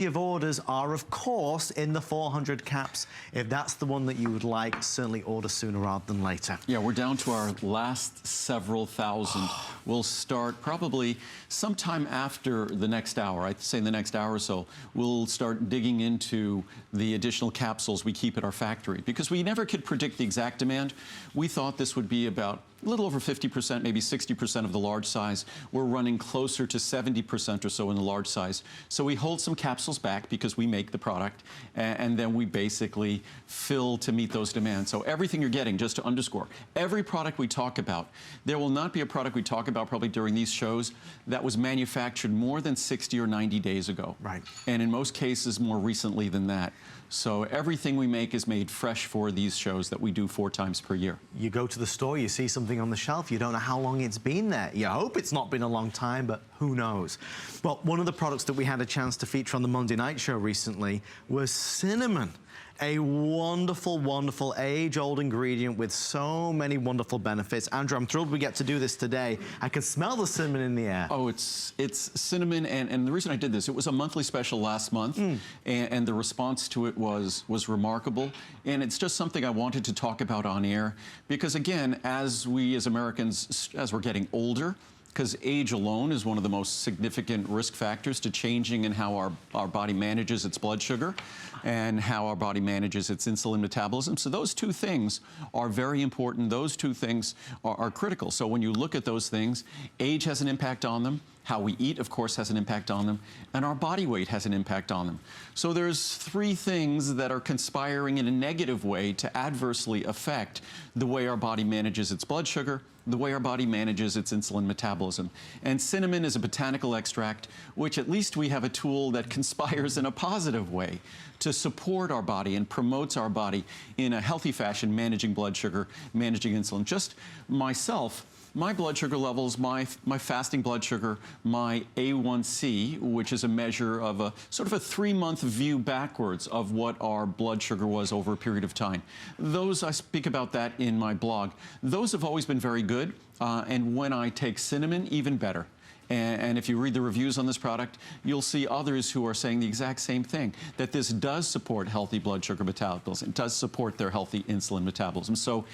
of orders are, of course, in the 400 caps. If that's the one that you would like, certainly order sooner rather than later. Yeah, we're down to our last several thousand. We'll start probably sometime after the next hour. I'd say in the next hour or so, we'll start digging into the additional capsules we keep at our factory. Because we never could predict the exact demand. We thought this would be about a little over 50%, maybe 60% of the large size. We're running closer to 70% or so in the large size. So we hold some capsules back because we make the product, and then we basically fill to meet those demands. So everything you're getting, just to underscore, every product we talk about, there will not be a product we talk about probably during these shows that was manufactured more than 60 or 90 days ago. Right. And in most cases, more recently than that. So everything we make is made fresh for these shows that we do 4 times per year. You go to the store, you see something on the shelf, you don't know how long it's been there. You hope it's not been a long time, but who knows? Well, one of the products that we had a chance to feature on the Monday Night Show recently was cinnamon. A wonderful, wonderful age-old ingredient with so many wonderful benefits. Andrew, I'm thrilled we get to do this today. I can smell the cinnamon in the air. Oh, it's cinnamon, and the reason I did this, it was a monthly special last month, and the response to it was remarkable. And it's just something I wanted to talk about on air, because again, as we as Americans, as we're getting older, because age alone is one of the most significant risk factors to changing in how our body manages its blood sugar and how our body manages its insulin metabolism. So those two things are very important. Those two things are critical. So when you look at those things, age has an impact on them. How we eat, of course, has an impact on them, and our body weight has an impact on them. So there's 3 things that are conspiring in a negative way to adversely affect the way our body manages its blood sugar, the way our body manages its insulin metabolism. And cinnamon is a botanical extract, which at least we have a tool that conspires in a positive way to support our body and promotes our body in a healthy fashion, managing blood sugar, managing insulin. Just myself, my blood sugar levels, my fasting blood sugar, my A1C, which is a measure of a sort of a 3-month view backwards of what our blood sugar was over a period of time. Those, I speak about that in my blog. Those have always been very good, and when I take cinnamon, even better. And if you read the reviews on this product, you'll see others who are saying the exact same thing, that this does support healthy blood sugar metabolism. It does support their healthy insulin metabolism. So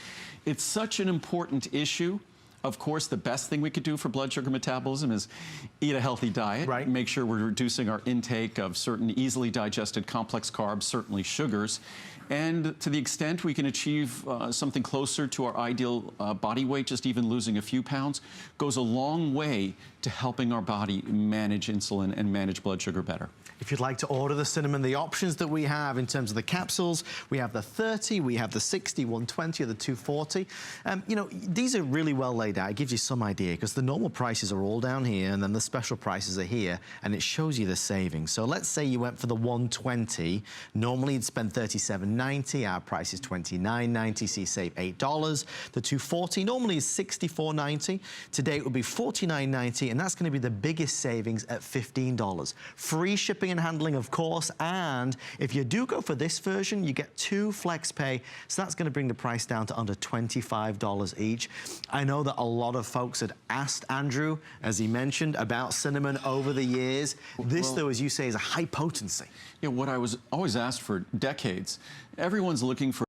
it's such an important issue. Of course, the best thing we could do for blood sugar metabolism is eat a healthy diet. Right. Make sure we're reducing our intake of certain easily digested complex carbs, certainly sugars. And to the extent we can achieve something closer to our ideal body weight, just even losing a few pounds, goes a long way to helping our body manage insulin and manage blood sugar better. If you'd like to order the cinnamon, the options that we have in terms of the capsules, we have the 30, we have the 60, 120, or the 240. You know, these are really well laid out. It gives you some idea, because the normal prices are all down here, and then the special prices are here, and it shows you the savings. So let's say you went for the 120. Normally you'd spend $37.90. Our price is $29.90, so you save $8. The 240 normally is $64.90. Today it would be $49.90, and that's going to be the biggest savings at $15. Free shipping and handling, of course, and if you do go for this version, you get 2 flex pay, so that's going to bring the price down to under $25 each. I know that a lot of folks had asked Andrew, as he mentioned, about cinnamon over the years. This, though, as you say, is a high potency. Yeah, what I was always asked for decades, everyone's looking for